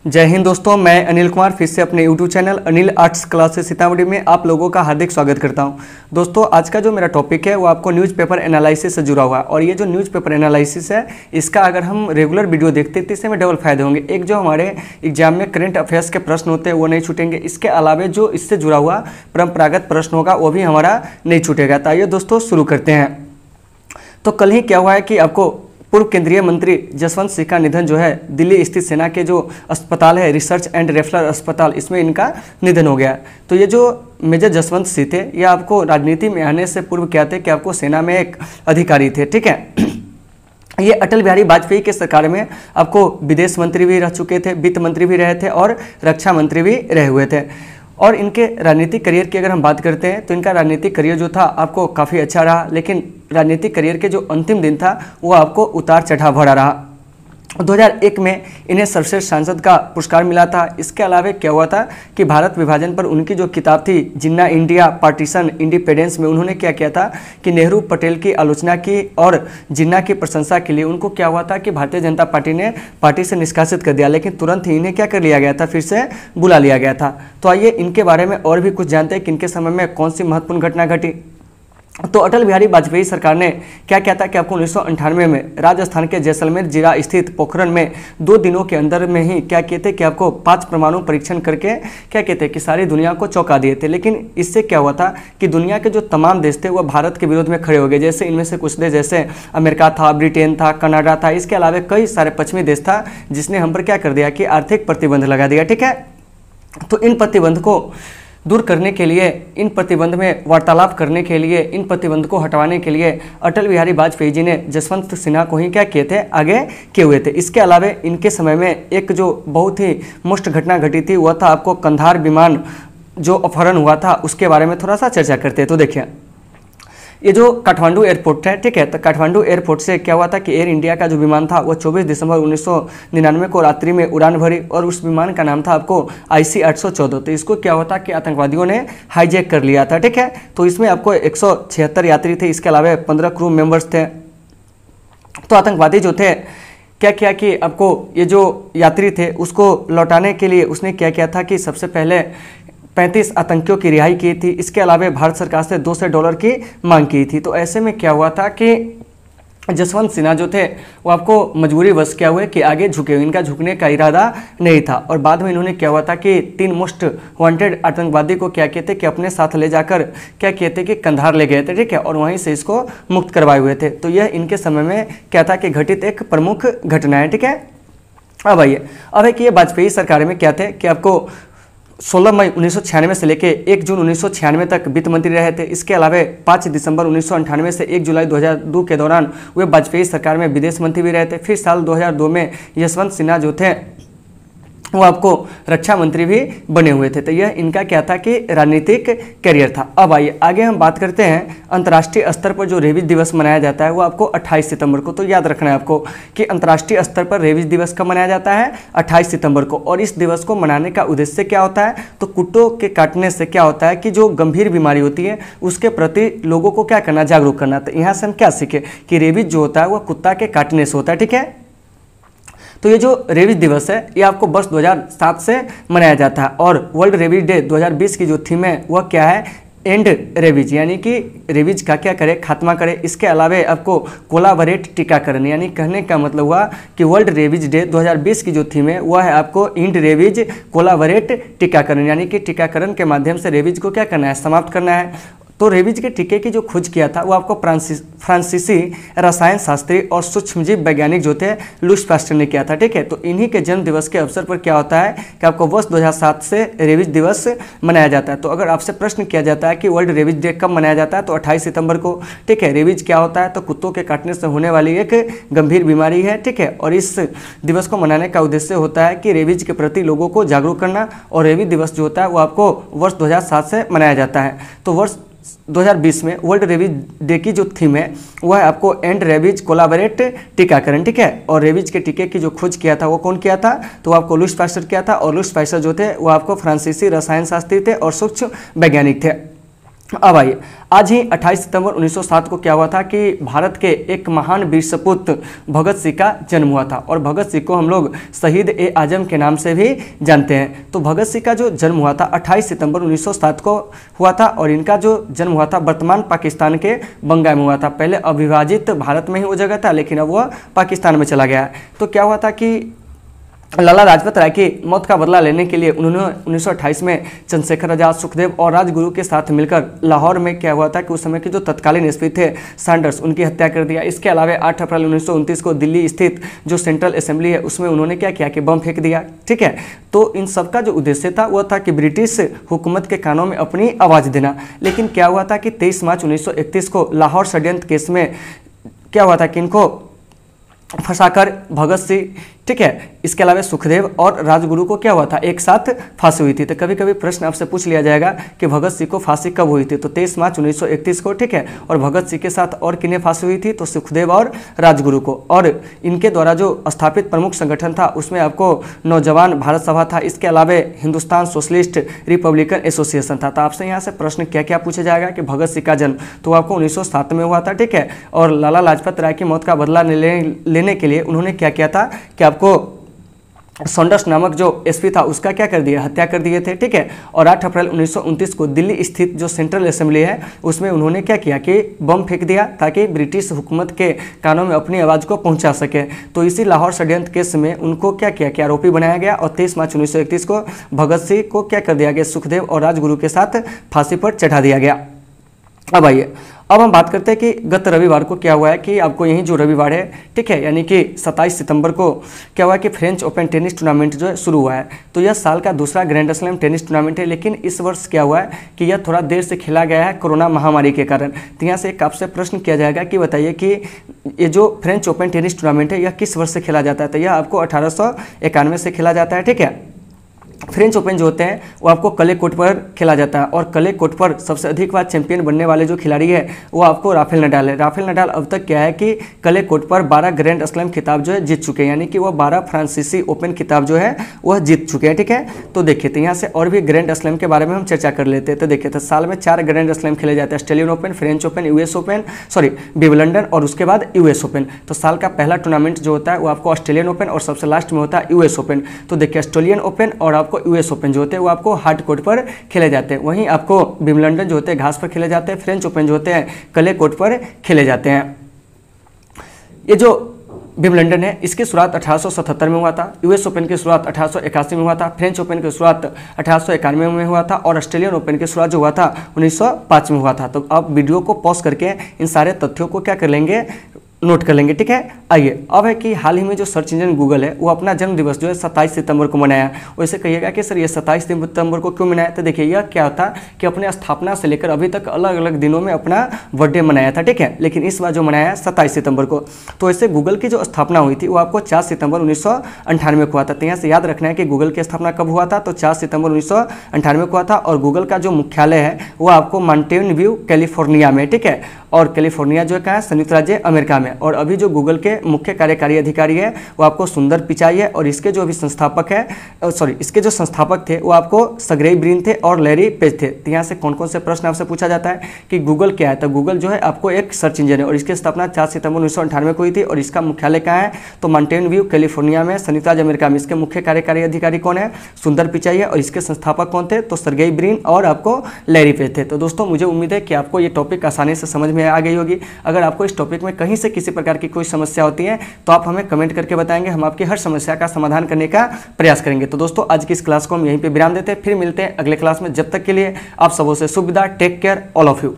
जय हिंद दोस्तों, मैं अनिल कुमार फिर से अपने YouTube channel Anil arts classes Sitamarhi में आप लोगों का हार्दिक स्वागत करता हूं। दोस्तों, आज का जो मेरा टॉपिक है वो आपको न्यूज़पेपर एनालिसिस से जुड़ा हुआ है। और ये जो न्यूज़पेपर एनालिसिस है, इसका अगर हम रेगुलर वीडियो देखते हैं तो इससे हमें डबल फायदे होंगे। एक, जो हमारे एग्जाम में करंट अफेयर्स के प्रश्न होते हैं वो नहीं छूटेंगे। इसके अलावा जो इससे जुड़ा हुआ परंपरागत प्रश्न होगा वो भी हमारा नहीं छूटेगा। तो आइए दोस्तों शुरू करते हैं। तो कल ही क्या हुआ है कि आपको पूर्व केंद्रीय मंत्री जसवंत सिंह का निधन जो है दिल्ली स्थित सेना के जो अस्पताल है रिसर्च एंड रेफरल अस्पताल, इसमें इनका निधन हो गया। तो ये जो मेजर जसवंत सिंह थे, ये आपको राजनीति में आने से पूर्व क्या थे कि आपको सेना में एक अधिकारी थे, ठीक है। ये अटल बिहारी वाजपेयी के सरकार में आपको विदेश मंत्री भी रह चुके थे, वित्त मंत्री भी रहे थे और रक्षा मंत्री भी रहे हुए थे। और इनके राजनीतिक करियर की अगर हम बात करते हैं तो इनका राजनीतिक करियर जो था आपको काफ़ी अच्छा रहा, लेकिन राजनीतिक करियर के जो अंतिम दिन था वो आपको उतार चढ़ाव भरा रहा। 2001 में इन्हें सर्वश्रेष्ठ सांसद का पुरस्कार मिला था। इसके अलावा क्या हुआ था कि भारत विभाजन पर उनकी जो किताब थी जिन्ना इंडिया पार्टीशन इंडिपेंडेंस में उन्होंने क्या किया था कि नेहरू पटेल की आलोचना की और जिन्ना की प्रशंसा के लिए उनको क्या हुआ था कि भारतीय जनता पार्टी ने पार्टी से निष्कासित कर दिया, लेकिन तुरंत ही इन्हें क्या कर लिया गया था, फिर से बुला लिया गया था। तो आइए इनके बारे में और भी कुछ जानते हैं कि इनके समय में कौन सी महत्वपूर्ण घटना घटी। तो अटल बिहारी वाजपेयी सरकार ने क्या किया था कि आपको 1998 में राजस्थान के जैसलमेर जिला स्थित पोखरण में 2 दिनों के अंदर में ही क्या किए थे कि आपको 5 परमाणु परीक्षण करके क्या कहते हैं कि सारी दुनिया को चौंका दिए थे। लेकिन इससे क्या हुआ था कि दुनिया के जो तमाम देश थे वो भारत के विरोध में खड़े हो गए। जैसे इनमें से कुछ देश जैसे अमेरिका था, ब्रिटेन था, कनाडा था, इसके अलावा कई सारे पश्चिमी देश था जिसने हम पर क्या कर दिया कि आर्थिक प्रतिबंध लगा दिया, ठीक है। तो इन प्रतिबंध को दूर करने के लिए, इन प्रतिबंध में वार्तालाप करने के लिए, इन प्रतिबंध को हटवाने के लिए अटल बिहारी वाजपेयी जी ने जसवंत सिन्हा को ही क्या किए थे, आगे किए हुए थे। इसके अलावा इनके समय में एक जो बहुत ही मुश्त घटना घटी थी वह था आपको कंधार विमान जो अपहरण हुआ था उसके बारे में थोड़ा सा चर्चा करते हैं। तो देखिए, ये जो काठमांडू एयरपोर्ट है, ठीक है, तो काठमांडू एयरपोर्ट से क्या हुआ था कि एयर इंडिया का जो विमान था वो 24 दिसंबर 1999 को रात्रि में उड़ान भरी और उस विमान का नाम था आपको IC 814। तो इसको क्या होता कि आतंकवादियों ने हाईजैक कर लिया था, ठीक है। तो इसमें आपको 176 यात्री थे, इसके अलावा 15 क्रू मेंबर्स थे। तो आतंकवादी जो थे क्या किया कि आपको ये जो यात्री थे उसको लौटाने के लिए उसने क्या किया था कि सबसे पहले 35 आतंकियों की रिहाई की थी। इसके अलावा भारत सरकार से $200 की मांग की थी। तो ऐसे में क्या हुआ था कि जसवंत सिन्हा जो थे वो आपको मजबूरी वश क्या हुए कि आगे झुके हुए, इनका झुकने का इरादा नहीं था। और बाद में इन्होंने क्या हुआ था कि 3 मोस्ट वांटेड आतंकवादी को क्या किए थे कि अपने साथ ले जाकर क्या किए थे कि कंधार ले गए थे, ठीक है, और वहीं से इसको मुक्त करवाए हुए थे। तो यह इनके समय में क्या था कि घटित एक प्रमुख घटना है, ठीक है। अब आइए, अब एक ये वाजपेयी सरकार में क्या थे कि आपको 16 मई 1996 से लेकर 1 जून 1996 तक वित्त मंत्री रहे थे। इसके अलावा 5 दिसंबर 1998 से 1 जुलाई 2002 के दौरान वे वाजपेयी सरकार में विदेश मंत्री भी रहे थे। फिर साल 2002 में यशवंत सिन्हा जो थे वो आपको रक्षा मंत्री भी बने हुए थे। तो यह इनका क्या था कि राजनीतिक करियर था। अब आइए आगे हम बात करते हैं अंतर्राष्ट्रीय स्तर पर जो रेबीज दिवस मनाया जाता है वो आपको 28 सितंबर को। तो याद रखना है आपको कि अंतर्राष्ट्रीय स्तर पर रेबीज दिवस कब मनाया जाता है, 28 सितंबर को। और इस दिवस को मनाने का उद्देश्य क्या होता है, तो कुत्तों के काटने से क्या होता है कि जो गंभीर बीमारी होती है उसके प्रति लोगों को क्या करना, जागरूक करना। तो यहाँ से हम क्या सीखे कि रेबीज जो होता है वह कुत्ता के काटने से होता है, ठीक है। तो ये जो रेबीज दिवस है ये आपको वर्ष 2007 से मनाया जाता है। और वर्ल्ड रेबीज डे 2020 की जो थीम है वह क्या है, एंड रेबीज, यानी कि रेबीज का क्या करे, खात्मा करे। इसके अलावा आपको कोलाबरेट टीकाकरण, यानी कहने का मतलब हुआ कि वर्ल्ड रेबीज डे 2020 की जो थीम है वह है आपको एंड रेबीज कोलाबरेट टीकाकरण, यानी कि टीकाकरण के माध्यम से रेबीज को क्या करना है, समाप्त करना है। तो रेबीज के टीके की जो खोज किया था वो आपको फ्रांसीसी रसायन शास्त्री और सूक्ष्मजीव वैज्ञानिक जो थे लुईस पास्टर ने किया था, ठीक है। तो इन्हीं के जन्म दिवस के अवसर पर क्या होता है कि आपको वर्ष 2007 से रेबीज दिवस मनाया जाता है। तो अगर आपसे प्रश्न किया जाता है कि वर्ल्ड रेबीज डे कब मनाया जाता है, तो 28 सितंबर को, ठीक है। रेबीज क्या होता है, तो कुत्तों के काटने से होने वाली एक गंभीर बीमारी है, ठीक है। और इस दिवस को मनाने का उद्देश्य होता है कि रेबीज के प्रति लोगों को जागरूक करना। और रेबीज दिवस जो होता है वो आपको वर्ष 2007 से मनाया जाता है। तो वर्ष 2020 में वर्ल्ड रेबीज डे की जो थीम है वह है आपको एंड रेबीज कोलाबरेट टीकाकरण, ठीक है। और रेबीज के टीके की जो खोज किया था वो कौन किया था, तो आपको लुईस पास्टर किया था। और लुईस पास्टर जो थे वो आपको फ्रांसीसी रसायन शास्त्री थे और सूक्ष्म वैज्ञानिक थे। अब आइए, आज ही 28 सितंबर 1907 को क्या हुआ था कि भारत के एक महान वीर सपूत भगत सिंह का जन्म हुआ था। और भगत सिंह को हम लोग शहीद ए आजम के नाम से भी जानते हैं। तो भगत सिंह का जो जन्म हुआ था 28 सितंबर 1907 को हुआ था और इनका जो जन्म हुआ था वर्तमान पाकिस्तान के बंगाल में हुआ था। पहले अविभाजित भारत में ही वो जगह था, लेकिन अब वह पाकिस्तान में चला गया। तो क्या हुआ था कि लाला लाजपत राय की मौत का बदला लेने के लिए उन्होंने 1928 में चंद्रशेखर आजाद, सुखदेव और राजगुरु के साथ मिलकर लाहौर में क्या हुआ था कि उस समय के जो तत्कालीन एसपी थे सैंडर्स, उनकी हत्या कर दिया। इसके अलावा 8 अप्रैल 1929 को दिल्ली स्थित जो सेंट्रल असेंबली है उसमें उन्होंने क्या किया कि बम फेंक दिया। ठीक है, तो इन सब का जो उद्देश्य था वह था कि ब्रिटिश हुकूमत के कानों में अपनी आवाज़ देना। लेकिन क्या हुआ था कि 23 मार्च 1931 को लाहौर षड्यंत्र केस में क्या हुआ था कि इनको फंसाकर भगत सिंह, ठीक है, इसके अलावा सुखदेव और राजगुरु को क्या हुआ था, एक साथ फांसी हुई थी। तो कभी कभी प्रश्न आपसे पूछ लिया जाएगा कि भगत सिंह को फांसी कब हुई थी, तो 23 मार्च 1931 को। ठीक है, और भगत सिंह के साथ और किन्हें फांसी हुई थी, तो सुखदेव और राजगुरु को। और इनके द्वारा जो स्थापित प्रमुख संगठन था उसमें आपको नौजवान भारत सभा था, इसके अलावा हिंदुस्तान सोशलिस्ट रिपब्लिकन एसोसिएशन था। तो आपसे यहाँ से प्रश्न क्या क्या पूछा जाएगा कि भगत सिंह का जन्म तो आपको 1907 में हुआ था। ठीक है, और लाला लाजपत राय की मौत का बदला लेने के लिए उन्होंने क्या किया था कि आपको सैंडर्स नामक जो एसपी था उसका क्या कर दिया, हत्या कर दिए थे। ठीक है, और 8 अप्रैल 1929 को दिल्ली स्थित जो सेंट्रल असेंबली है उसमें उन्होंने क्या किया कि बम फेंक दिया ताकि ब्रिटिश हुकूमत के कानों में अपनी आवाज़ को पहुंचा सके। तो इसी लाहौर षड्यंत्र केस में उनको क्या किया कि आरोपी बनाया गया और 23 मार्च 1931 को भगत सिंह को क्या कर दिया गया, सुखदेव और राजगुरु के साथ फांसी पर चढ़ा दिया गया। अब आइए, अब हम बात करते हैं कि गत रविवार को क्या हुआ है कि आपको यही जो रविवार है, ठीक है, यानी कि 27 सितंबर को क्या हुआ है कि फ्रेंच ओपन टेनिस टूर्नामेंट जो है शुरू हुआ है। तो यह साल का दूसरा ग्रैंड स्लैम टेनिस टूर्नामेंट है, लेकिन इस वर्ष क्या हुआ है कि यह थोड़ा देर से खेला गया है कोरोना महामारी के कारण। तो यहाँ से एक आपसे प्रश्न किया जाएगा कि बताइए कि ये जो फ्रेंच ओपन टेनिस टूर्नामेंट है यह किस वर्ष से खेला जाता है। तो यह आपको 1891 से खेला जाता है। ठीक है, फ्रेंच ओपन जो होते हैं वो आपको क्ले कोर्ट पर खेला जाता है और क्ले कोर्ट पर सबसे अधिक बार चैंपियन बनने वाले जो खिलाड़ी है वो आपको राफेल नडाल है। राफेल नडाल अब तक क्या है कि क्ले कोर्ट पर 12 ग्रैंड स्लैम खिताब जो है जीत चुके हैं, यानी कि वो 12 फ्रांसीसी ओपन खिताब जो है वह जीत चुके हैं। ठीक है, तो देखिए, तो यहाँ से और भी ग्रैंड स्लैम के बारे में हम चर्चा कर लेते हैं। तो देखिए, तो साल में 4 ग्रैंड स्लैम खेले जाते हैं, Australian open, French open, US open, Wimbledon और उसके बाद यूएस ओपन। तो साल का पहला टूर्नामेंट जो होता है वो आपको ऑस्ट्रेलियन ओपन और सबसे लास्ट में होता है यूएस ओपन। तो देखिए, ऑस्ट्रेलियन ओपन और आपको यूएस ओपन जो होते हैं वो आपको हार्ड कोर्ट पर खेले जाते हैं, वहीं आपको विंबलडन जो होते हैं घास पर खेले जाते हैं, फ्रेंच ओपन जो होते हैं क्ले कोर्ट पर खेले जाते हैं। ये जो विंबलडन है इसकी शुरुआत 1877 में हुआ था, यूएस ओपन की शुरुआत 1881 में हुआ था, फ्रेंच ओपन की शुरुआत 1891 में हुआ था और ऑस्ट्रेलियन ओपन की शुरुआत जो हुआ था 1905 में हुआ था। तो आप वीडियो को पॉज करके इन सारे तथ्यों को क्या कर लेंगे, नोट कर लेंगे। ठीक है, आइए, अब है कि हाल ही में जो सर्च इंजन गूगल है वो अपना जन्म दिवस जो है 27 सितंबर को मनाया। वैसे कहिएगा कि सर ये 27 सितंबर को क्यों मनाया, तो देखिए यह क्या होता कि अपने स्थापना से लेकर अभी तक अलग अलग दिनों में अपना बर्थडे मनाया था। ठीक है, लेकिन इस बार जो मनाया 27 सितंबर को। तो ऐसे गूगल की जो स्थापना हुई थी वो आपको 4 सितंबर 1998 को हुआ था। तो यहाँ से याद रखना है कि गूगल की स्थापना कब हुआ था, तो 4 सितंबर 1998 को हुआ था। और गूगल का जो मुख्यालय है वो आपको माउंटेन व्यू कैलिफोर्निया में, ठीक है, और कैलिफोर्निया जो है कहाँ है, संयुक्त राज्य अमेरिका में। और अभी जो गूगल के मुख्य कार्यकारी अधिकारी है वो आपको सुंदर पिचाई है और इसके जो अभी संस्थापक है, इसके जो संस्थापक थे वो आपको सर्गेई ब्रिन थे और लैरी पेज थे। तो यहाँ से कौन कौन से प्रश्न आपसे पूछा जाता है कि गूगल क्या है, तो गूगल जो है आपको एक सर्च इंजन है और इसकी स्थापना 4 सितंबर 1998 को हुई थी और इसका मुख्यालय कहाँ है, तो माउंटेन व्यू कैलिफोर्निया में, संयुक्त राज्य अमेरिका में। इसके मुख्य कार्यकारी अधिकारी कौन है, सुंदर पिचाई है और इसके संस्थापक कौन थे, तो सर्गेई ब्रिन और आपको लैरी पेज थे। तो दोस्तों मुझे उम्मीद है कि आपको ये टॉपिक आसानी से समझ में आ गई होगी। अगर आपको इस टॉपिक में कहीं से किसी प्रकार की कोई समस्या होती है तो आप हमें कमेंट करके बताएंगे, हम आपकी हर समस्या का समाधान करने का प्रयास करेंगे। तो दोस्तों आज की इस क्लास को हम यहीं पे विराम देते हैं, फिर मिलते हैं अगले क्लास में। जब तक के लिए आप सबों से शुभ विदा, take care all of you.